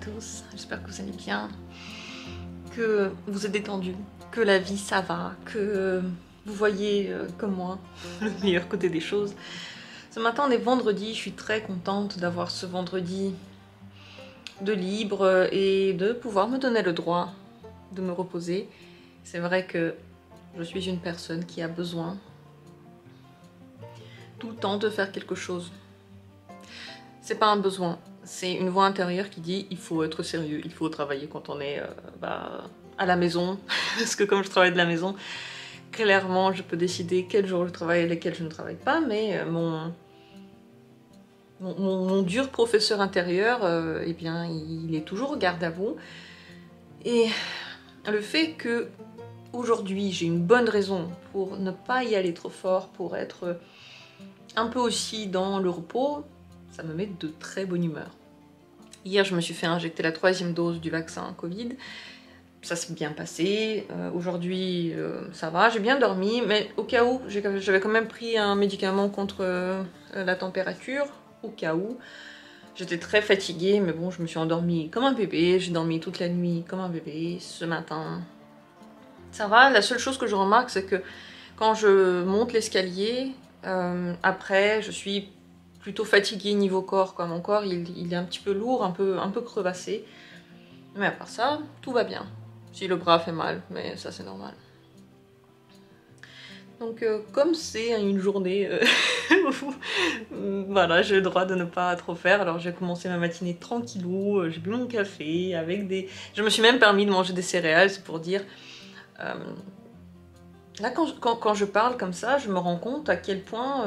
tous, j'espère que vous allez bien, que vous êtes détendus, que la vie ça va, que vous voyez comme moi le meilleur côté des choses. Ce matin on est vendredi, je suis très contente d'avoir ce vendredi de libre et de pouvoir me donner le droit de me reposer. C'est vrai que je suis une personne qui a besoin tout le temps de faire quelque chose. C'est pas un besoin, c'est une voix intérieure qui dit il faut être sérieux, il faut travailler quand on est à la maison. Parce que comme je travaille de la maison, clairement je peux décider quel jour je travaille et lesquels je ne travaille pas, mais mon dur professeur intérieur, eh bien, il est toujours au garde à vous. Et le fait que aujourd'hui j'ai une bonne raison pour ne pas y aller trop fort, pour être un peu aussi dans le repos, ça me met de très bonne humeur. Hier, je me suis fait injecter la 3e dose du vaccin Covid. Ça s'est bien passé. Aujourd'hui, ça va, j'ai bien dormi, mais au cas où, j'avais quand même pris un médicament contre la température, au cas où. J'étais très fatiguée, mais bon, je me suis endormie comme un bébé. J'ai dormi toute la nuit comme un bébé. Ce matin, ça va. La seule chose que je remarque, c'est que quand je monte l'escalier, après, je suis plutôt fatiguée niveau corps, quoi. Mon corps il est un petit peu lourd, un peu crevassé. Mais à part ça, tout va bien. Si le bras fait mal, mais ça c'est normal. Donc comme c'est une journée où voilà, j'ai le droit de ne pas trop faire, alors j'ai commencé ma matinée tranquillou, j'ai bu mon café avec des... Je me suis même permis de manger des céréales, c'est pour dire... Là, quand je parle comme ça, je me rends compte à quel point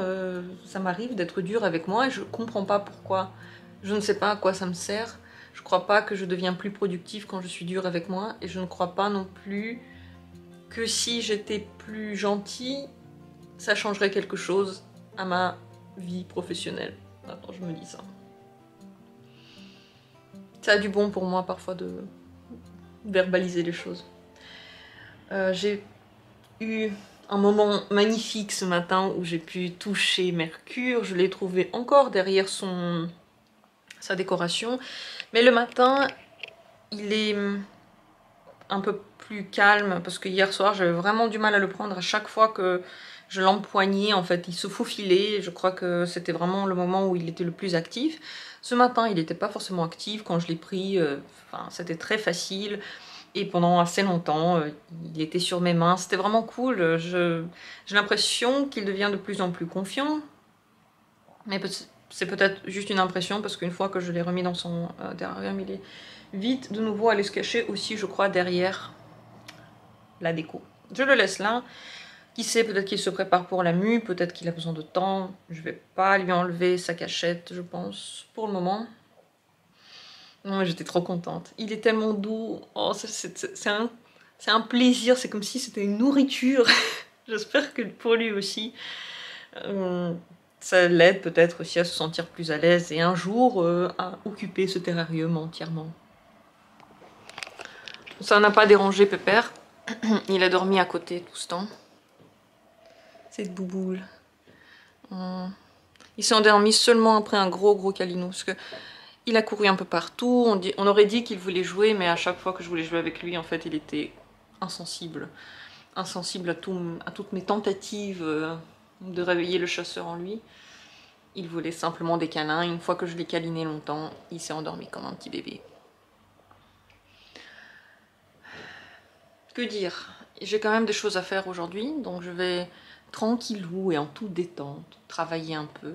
ça m'arrive d'être dure avec moi et je comprends pas pourquoi. Je ne sais pas à quoi ça me sert. Je crois pas que je deviens plus productive quand je suis dure avec moi et je ne crois pas non plus que si j'étais plus gentille, ça changerait quelque chose à ma vie professionnelle. Attends, je me dis ça. Ça a du bon pour moi parfois de verbaliser les choses. J'ai eu un moment magnifique ce matin où j'ai pu toucher Mercure. Je l'ai trouvé encore derrière sa décoration. Mais le matin, il est un peu plus calme parce que hier soir, j'avais vraiment du mal à le prendre. À chaque fois que je l'empoignais, en fait, il se faufilait. Je crois que c'était vraiment le moment où il était le plus actif. Ce matin, il n'était pas forcément actif. Quand je l'ai pris, c'était très facile. Et pendant assez longtemps, il était sur mes mains. C'était vraiment cool. J'ai l'impression qu'il devient de plus en plus confiant. Mais c'est peut-être juste une impression, parce qu'une fois que je l'ai remis dans son terrarium, il est vite de nouveau allé se cacher aussi, je crois, derrière la déco. Je le laisse là. Qui sait, peut-être qu'il se prépare pour la mue, peut-être qu'il a besoin de temps. Je vais pas lui enlever sa cachette, je pense, pour le moment. Non, j'étais trop contente. Il est tellement doux. Oh, c'est un plaisir. C'est comme si c'était une nourriture. J'espère que pour lui aussi, ça l'aide peut-être aussi à se sentir plus à l'aise et un jour à occuper ce terrarium entièrement. Ça n'a pas dérangé Pépère. Il a dormi à côté tout ce temps. Cette bouboule. Il s'est endormi seulement après un gros câlinou. Parce que il a couru un peu partout, on aurait dit qu'il voulait jouer, mais à chaque fois que je voulais jouer avec lui, en fait, il était insensible. Insensible à toutes mes tentatives de réveiller le chasseur en lui. Il voulait simplement des câlins. Une fois que je l'ai câliné longtemps, il s'est endormi comme un petit bébé. Que dire? J'ai quand même des choses à faire aujourd'hui, donc je vais tranquillou et en toute détente travailler un peu.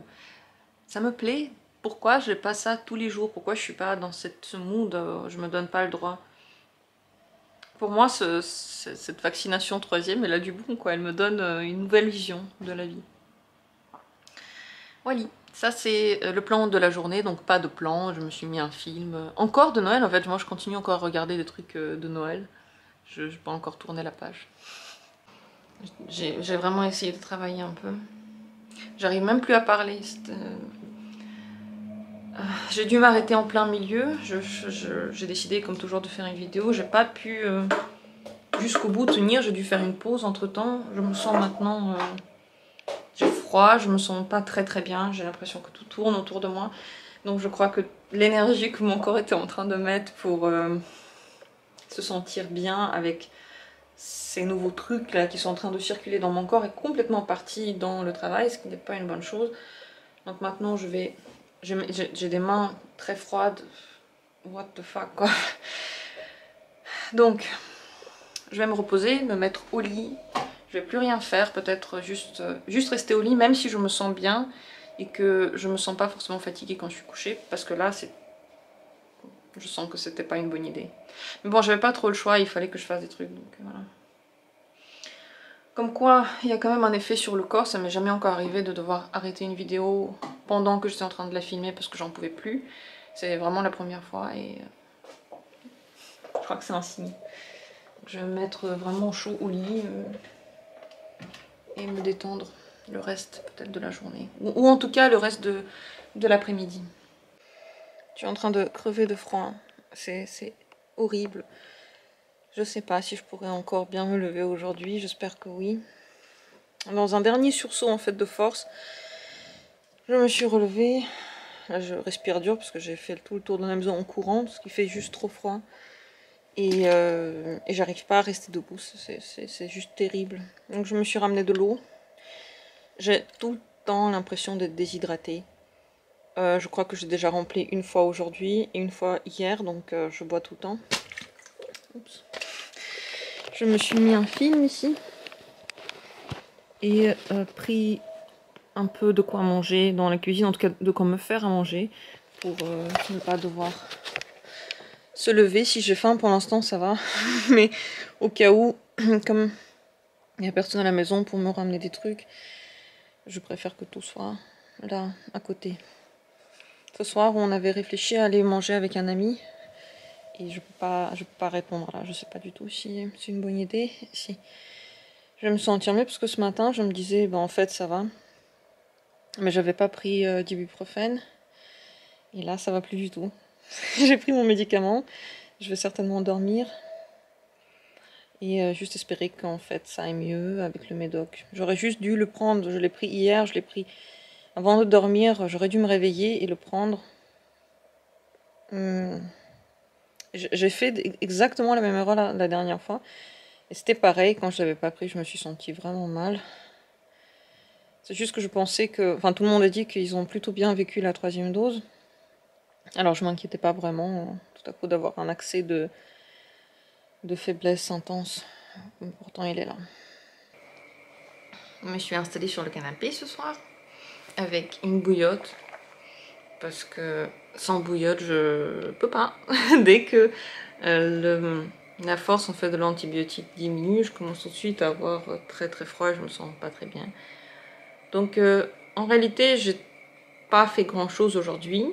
Ça me plaît. Pourquoi je n'ai pas ça tous les jours? Pourquoi je suis pas dans ce mood? Je me donne pas le droit. Pour moi, cette vaccination 3e, elle a du bon, quoi. Elle me donne une nouvelle vision de la vie. Voilà, ça c'est le plan de la journée, donc pas de plan. Je me suis mis un film. Encore de Noël, en fait. Moi, je continue encore à regarder des trucs de Noël. Je n'ai pas encore tourné la page. J'ai vraiment essayé de travailler un peu. J'arrive même plus à parler. J'ai dû m'arrêter en plein milieu. J'ai décidé comme toujours de faire une vidéo. J'ai pas pu jusqu'au bout tenir. J'ai dû faire une pause entre temps. Je me sens maintenant... j'ai froid. Je me sens pas très bien. J'ai l'impression que tout tourne autour de moi. Donc je crois que l'énergie que mon corps était en train de mettre pour se sentir bien avec ces nouveaux trucs là qui sont en train de circuler dans mon corps est complètement partie dans le travail, ce qui n'est pas une bonne chose. Donc maintenant j'ai des mains très froides. What the fuck quoi. Donc je vais me reposer, me mettre au lit. Je vais plus rien faire, peut-être juste rester au lit, même si je me sens bien et que je me sens pas forcément fatiguée quand je suis couchée, parce que là je sens que c'était pas une bonne idée. Mais bon, j'avais pas trop le choix, il fallait que je fasse des trucs, donc voilà. Comme quoi, il y a quand même un effet sur le corps, ça m'est jamais encore arrivé de devoir arrêter une vidéo pendant que j'étais en train de la filmer parce que j'en pouvais plus. C'est vraiment la première fois et je crois que c'est un signe. Je vais me mettre vraiment chaud au lit et me détendre le reste peut-être de la journée. Ou en tout cas le reste de l'après-midi. Je suis en train de crever de froid, c'est horrible. Je sais pas si je pourrais encore bien me lever aujourd'hui, j'espère que oui. Dans un dernier sursaut en fait de force, je me suis relevée. Là je respire dur parce que j'ai fait tout le tour de la maison en courant, ce qui fait juste trop froid. Et j'arrive pas à rester debout, c'est juste terrible. Donc je me suis ramené de l'eau. J'ai tout le temps l'impression d'être déshydratée. Je crois que j'ai déjà rempli une fois aujourd'hui et une fois hier, donc je bois tout le temps. Oups. Je me suis mis un film ici et pris un peu de quoi manger dans la cuisine, en tout cas de quoi me faire à manger pour ne pas devoir se lever. Si j'ai faim pour l'instant ça va, mais au cas où, comme il n'y a personne à la maison pour me ramener des trucs, je préfère que tout soit là à côté. Ce soir on avait réfléchi à aller manger avec un ami. Et je peux pas répondre là, je sais pas du tout si c'est une bonne idée. Si je vais me sentir mieux parce que ce matin je me disais en fait ça va. Mais j'avais pas pris d'ibuprofène. Et là ça va plus du tout. J'ai pris mon médicament, je vais certainement dormir. Et juste espérer qu'en fait ça aille mieux avec le médoc. J'aurais juste dû le prendre, je l'ai pris hier, je l'ai pris avant de dormir, j'aurais dû me réveiller et le prendre. J'ai fait exactement la même erreur la dernière fois. Et c'était pareil, quand je l'avais pas pris, je me suis sentie vraiment mal. C'est juste que je pensais que... Enfin, tout le monde a dit qu'ils ont plutôt bien vécu la 3e dose. Alors, je m'inquiétais pas vraiment, tout à coup, d'avoir un accès de faiblesse intense. Pourtant, il est là. Je me suis installée sur le canapé ce soir, avec une bouillotte. Parce que sans bouillotte, je peux pas. Dès que la force en fait de l'antibiotique diminue, je commence tout de suite à avoir très très froid, je me sens pas très bien. Donc en réalité, j'ai pas fait grand chose aujourd'hui.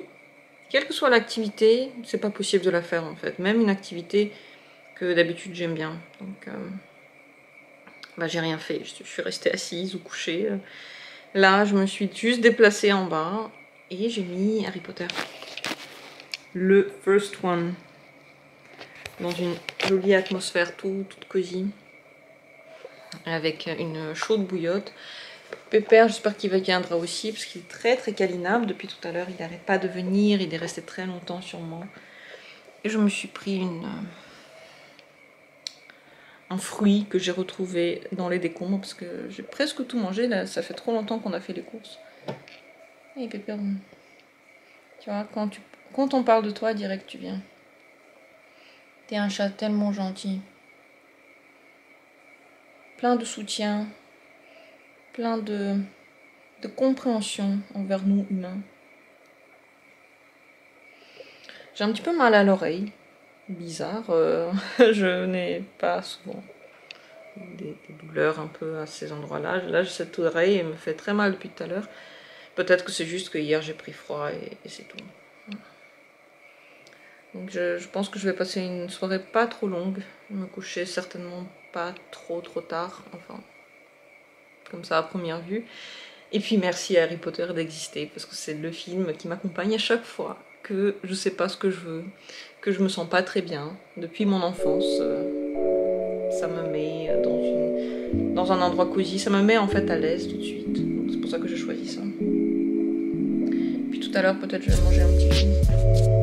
Quelle que soit l'activité, c'est pas possible de la faire en fait. Même une activité que d'habitude j'aime bien. Donc j'ai rien fait, je suis restée assise ou couchée. Là, je me suis juste déplacée en bas et j'ai mis Harry Potter. Le first one. Dans une jolie atmosphère toute cosy. Avec une chaude bouillotte. Pépère, j'espère qu'il viendra aussi parce qu'il est très très câlinable. Depuis tout à l'heure, il n'arrête pas de venir. Il est resté très longtemps sur moi. Et je me suis pris un fruit que j'ai retrouvé dans les décombres parce que j'ai presque tout mangé. Là, ça fait trop longtemps qu'on a fait les courses. Et Pépère, tu vois, quand on parle de toi, direct tu viens. T'es un chat tellement gentil. Plein de soutien. Plein de compréhension envers nous humains. J'ai un petit peu mal à l'oreille. Bizarre. Je n'ai pas souvent des douleurs un peu à ces endroits-là. Là, cette oreille elle me fait très mal depuis tout à l'heure. Peut-être que c'est juste que hier j'ai pris froid et c'est tout. Donc je pense que je vais passer une soirée pas trop longue. Me coucher certainement pas trop tard. Enfin, comme ça à première vue. Et puis merci à Harry Potter d'exister parce que c'est le film qui m'accompagne à chaque fois que je sais pas ce que je veux, que je me sens pas très bien. Depuis mon enfance, ça me met dans un endroit cosy, ça me met en fait à l'aise tout de suite. C'est pour ça que j'ai choisi ça. Puis tout tout à l'heure, peut-être je vais manger un petit film.